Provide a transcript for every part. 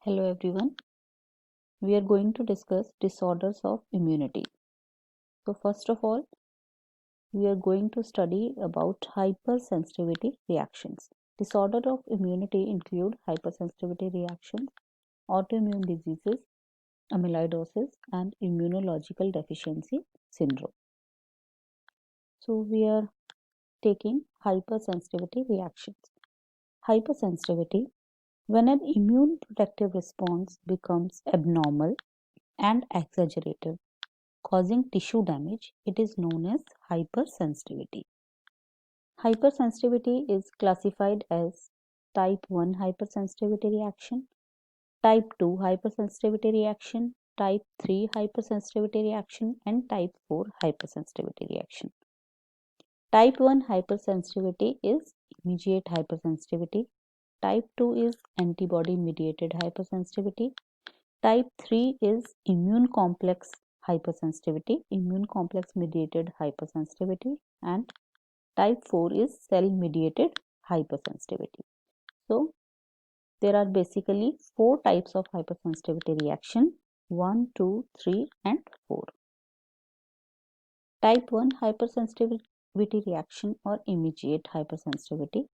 Hello everyone. We are going to discuss disorders of immunity. So first of all, we are going to study about hypersensitivity reactions. Disorder of immunity include hypersensitivity reactions, autoimmune diseases, amyloidosis and immunological deficiency syndrome. So we are taking hypersensitivity reactions. Hypersensitivity, when an immune protective response becomes abnormal and exaggerated, causing tissue damage, it is known as hypersensitivity. Hypersensitivity is classified as type 1 hypersensitivity reaction, type 2 hypersensitivity reaction, type 3 hypersensitivity reaction, and type 4 hypersensitivity reaction. Type 1 hypersensitivity is immediate hypersensitivity. Type 2 is antibody mediated hypersensitivity. Type 3 is immune complex hypersensitivity, immune complex mediated hypersensitivity, and type 4 is cell mediated hypersensitivity. So, there are basically 4 types of hypersensitivity reaction: 1, 2, 3 and 4. Type 1 hypersensitivity reaction or immediate hypersensitivity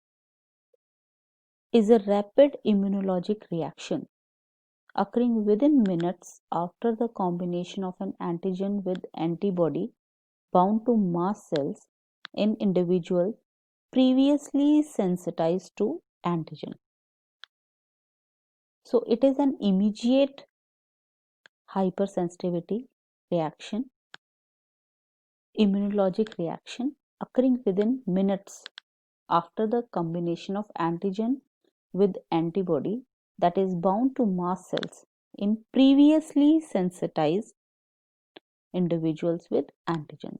is a rapid immunologic reaction occurring within minutes after the combination of an antigen with antibody bound to mast cells in individuals previously sensitized to antigen. So it is an immediate hypersensitivity reaction, immunologic reaction occurring within minutes after the combination of antigen with antibody that is bound to mast cells in previously sensitized individuals with antigens.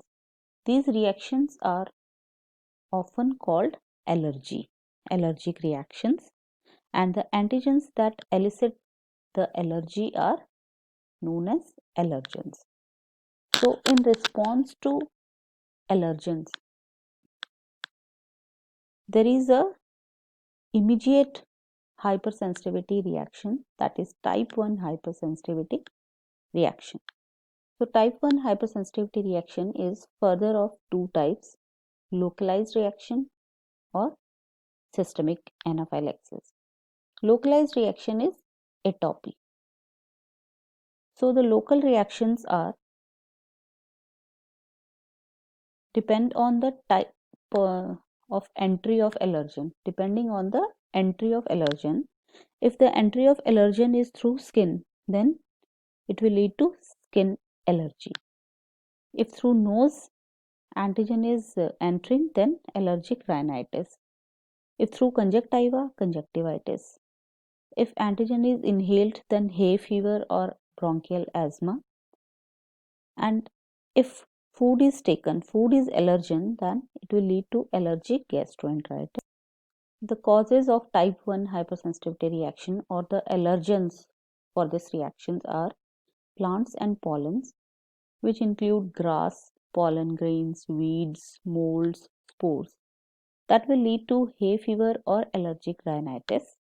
These reactions are often called allergic reactions, and the antigens that elicit the allergy are known as allergens. So, in response to allergens, there is a immediate hypersensitivity reaction, that is type 1 hypersensitivity reaction. So, type 1 hypersensitivity reaction is further of two types: localized reaction or systemic anaphylaxis. Localized reaction is atopy. So, the local reactions are depend on the type of entry of allergen. Depending on the entry of allergen, if the entry of allergen is through skin, then it will lead to skin allergy. If through nose antigen is entering, then allergic rhinitis. If through conjunctiva, conjunctivitis. If antigen is inhaled, then hay fever or bronchial asthma. And if food is taken, food is allergen, then it will lead to allergic gastroenteritis. The causes of type 1 hypersensitivity reaction or the allergens for this reactions are plants and pollens, which include grass, pollen grains, weeds, molds, spores, that will lead to hay fever or allergic rhinitis.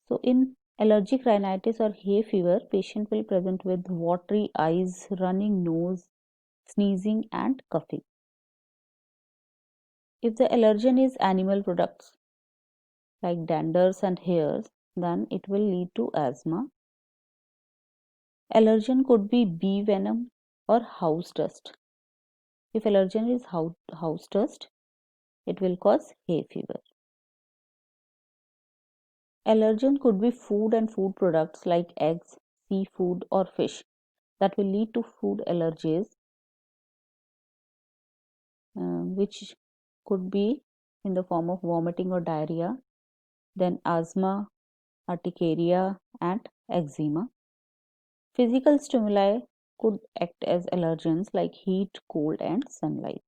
So in allergic rhinitis or hay fever, patient will present with watery eyes, running nose, sneezing and coughing. If the allergen is animal products like danders and hairs, then it will lead to asthma. Allergen could be bee venom or house dust. If allergen is house dust, it will cause hay fever. Allergen could be food and food products like eggs, seafood or fish, that will lead to food allergies, which could be in the form of vomiting or diarrhea, then asthma, urticaria and eczema. Physical stimuli could act as allergens like heat, cold and sunlight.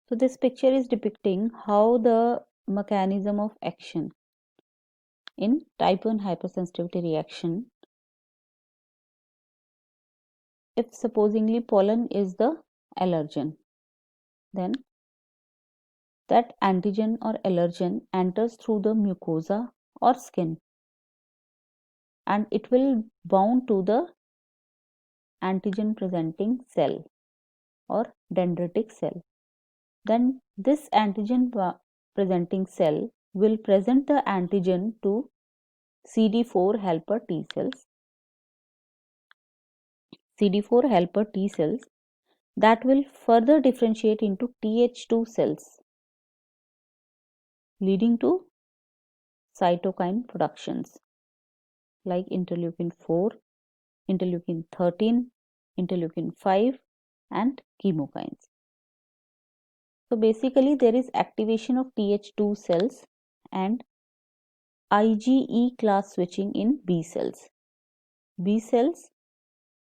So this picture is depicting how the mechanism of action in type 1 hypersensitivity reaction. If supposingly pollen is the allergen, then that antigen or allergen enters through the mucosa or skin, and it will bound to the antigen presenting cell or dendritic cell. Then this antigen presenting cell will present the antigen to CD4 helper T cells. CD4 helper T cells that will further differentiate into Th2 cells, leading to cytokine productions like interleukin 4, interleukin 13, interleukin 5 and chemokines. So basically there is activation of Th2 cells and IgE class switching in B cells. B cells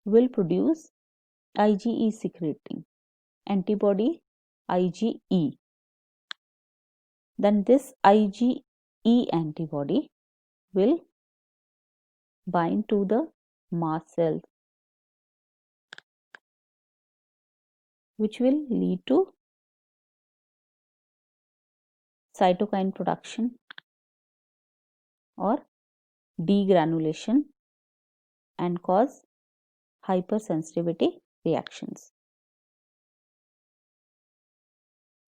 will produce IgE secreting antibody IgE. Then this IgE antibody will bind to the mast cells, which will lead to cytokine production or degranulation and cause hypersensitivity reactions.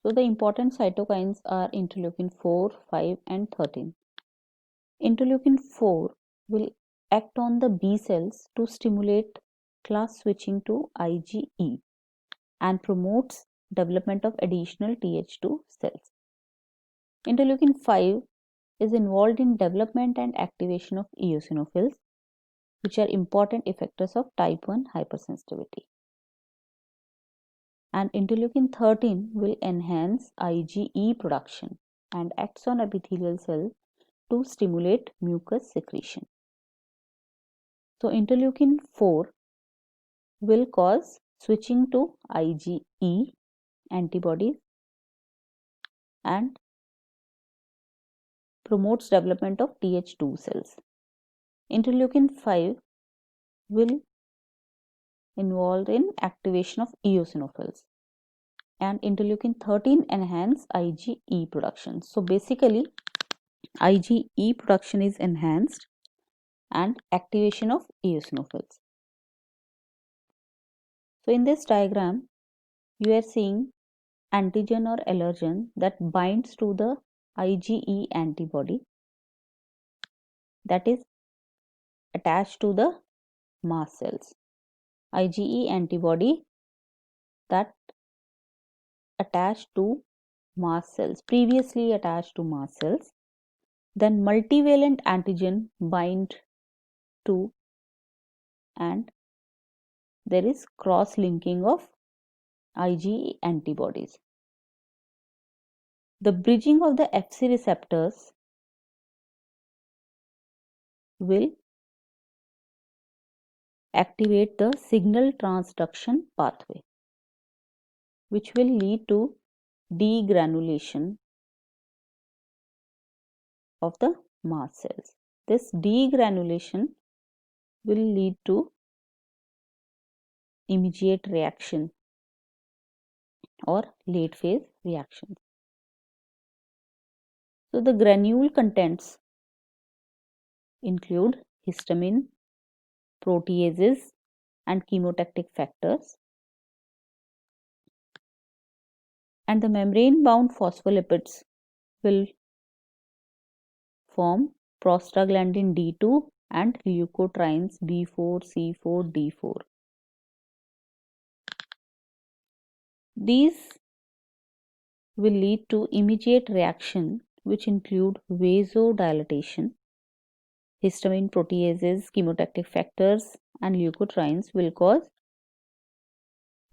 So the important cytokines are interleukin 4, 5 and 13. Interleukin 4 will act on the B cells to stimulate class switching to IgE and promotes development of additional Th2 cells. Interleukin 5 is involved in development and activation of eosinophils, which are important effectors of type 1 hypersensitivity. And interleukin 13 will enhance IgE production and acts on epithelial cells to stimulate mucus secretion. So interleukin 4 will cause switching to IgE antibodies and promotes development of Th2 cells. Interleukin 5 will involve in activation of eosinophils and interleukin 13 enhance IgE production. So basically IgE production is enhanced and activation of eosinophils. So in this diagram you are seeing antigen or allergen that binds to the IgE antibody that is attached to the mast cells. IgE antibody that attached to mast cells, previously attached to mast cells, then multivalent antigen bind to, and there is cross linking of IgE antibodies. The bridging of the Fc receptors will activate the signal transduction pathway, which will lead to degranulation of the mast cells. This degranulation will lead to immediate reaction or late phase reactions. So the granule contents include histamine, proteases and chemotactic factors, and the membrane bound phospholipids will form prostaglandin D2 and leukotrienes B4, C4, D4. These will lead to immediate reaction which include vasodilatation. Histamine, proteases, chemotactic factors and leukotrienes will cause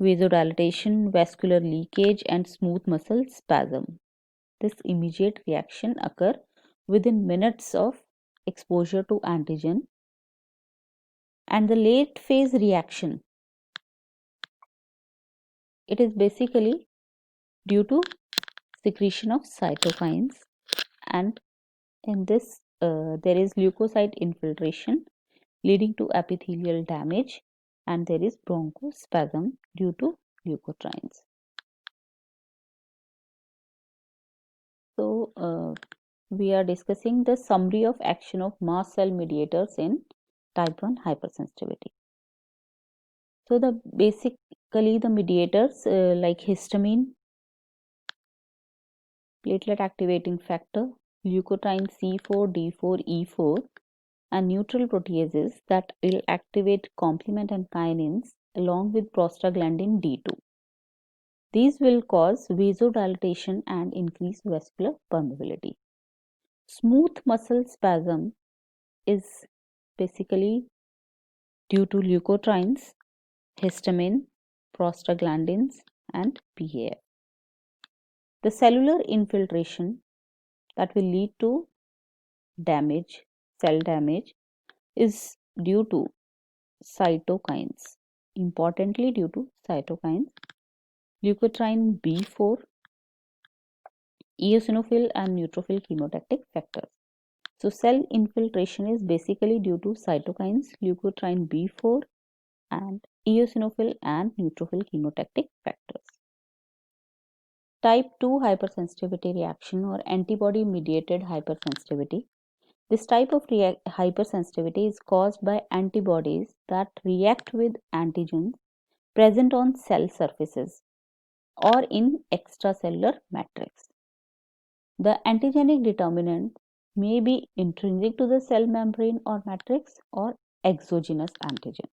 vasodilatation, vascular leakage and smooth muscle spasm. This immediate reaction occur within minutes of exposure to antigen, and the late phase reaction, it is basically due to secretion of cytokines, and in this there is leukocyte infiltration leading to epithelial damage, and there is bronchospasm due to leukotrienes. So we are discussing the summary of action of mast cell mediators in type 1 hypersensitivity. So basically the mediators like histamine, platelet activating factor, leukotriene C4, D4, E4 and neutral proteases that will activate complement and kinins along with prostaglandin D2. These will cause vasodilatation and increase vascular permeability. Smooth muscle spasm is basically due to leukotrienes, histamine, prostaglandins, and PAF. The cellular infiltration that will lead to damage, cell damage, is due to cytokines. Importantly, due to cytokines, leukotriene B4, eosinophil, and neutrophil chemotactic factors. So, cell infiltration is basically due to cytokines, leukotriene B4, and eosinophil and neutrophil chemotactic factors. Type 2 hypersensitivity reaction or antibody mediated hypersensitivity. This type of hypersensitivity is caused by antibodies that react with antigens present on cell surfaces or in extracellular matrix. The antigenic determinant may be intrinsic to the cell membrane or matrix or exogenous antigen,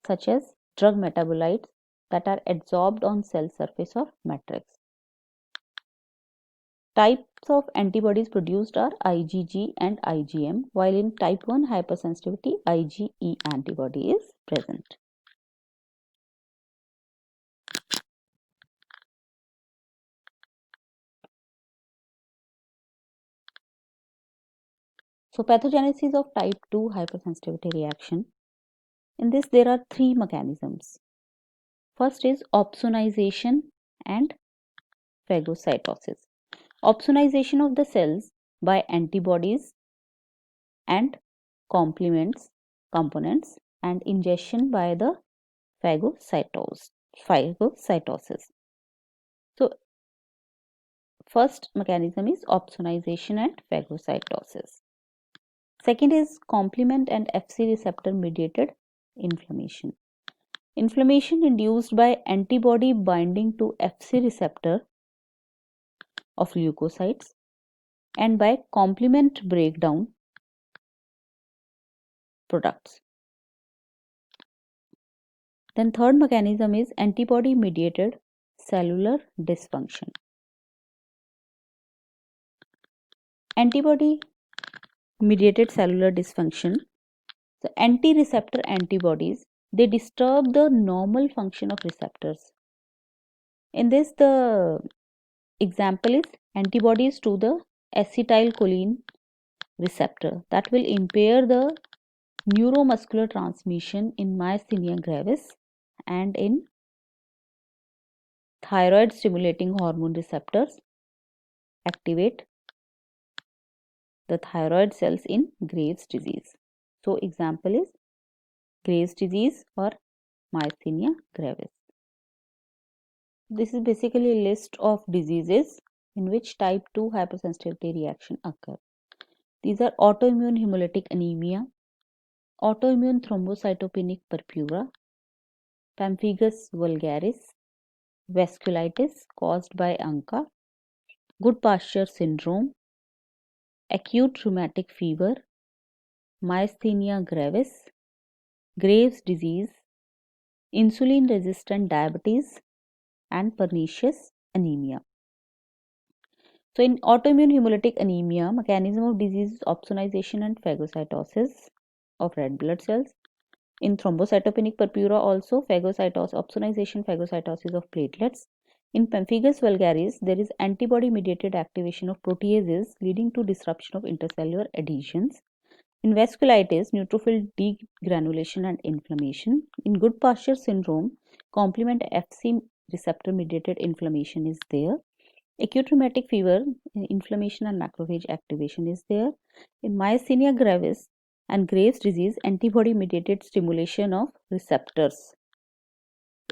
such as drug metabolites that are adsorbed on cell surface or matrix. Types of antibodies produced are IgG and IgM, while in type 1 hypersensitivity, IgE antibody is present. So, pathogenesis of type 2 hypersensitivity reaction. In this, there are three mechanisms. First is opsonization and phagocytosis. Opsonization of the cells by antibodies and complements components and ingestion by the phagocytosis. So, first mechanism is opsonization and phagocytosis. Second is complement and Fc receptor mediated inflammation. Inflammation induced by antibody binding to Fc receptor of leukocytes and by complement breakdown products. Then third mechanism is antibody mediated cellular dysfunction. Antibody mediated cellular dysfunction. So anti-receptor antibodies, they disturb the normal function of receptors. In this, the example is antibodies to the acetylcholine receptor that will impair the neuromuscular transmission in myasthenia gravis and in thyroid stimulating hormone receptors activate the thyroid cells in Graves' disease. So, example is Graves' disease or myasthenia gravis. This is basically a list of diseases in which type 2 hypersensitivity reaction occur. These are autoimmune hemolytic anemia, autoimmune thrombocytopenic purpura, pemphigus vulgaris, vasculitis caused by ANCA, Goodpasture syndrome, acute rheumatic fever, myasthenia gravis, Graves' disease, insulin resistant diabetes, and pernicious anemia. So, in autoimmune hemolytic anemia, mechanism of disease is opsonization and phagocytosis of red blood cells. In thrombocytopenic purpura, also opsonization, phagocytosis of platelets. In pemphigus vulgaris, there is antibody-mediated activation of proteases leading to disruption of intercellular adhesions. In vasculitis, neutrophil degranulation and inflammation. In Goodpasture syndrome, complement Fc receptor mediated inflammation is there. Acute rheumatic fever, inflammation and macrophage activation is there. In myasthenia gravis and Graves' disease, antibody mediated stimulation of receptors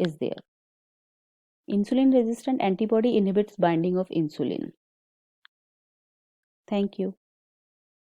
is there. Insulin resistant antibody inhibits binding of insulin. Thank you.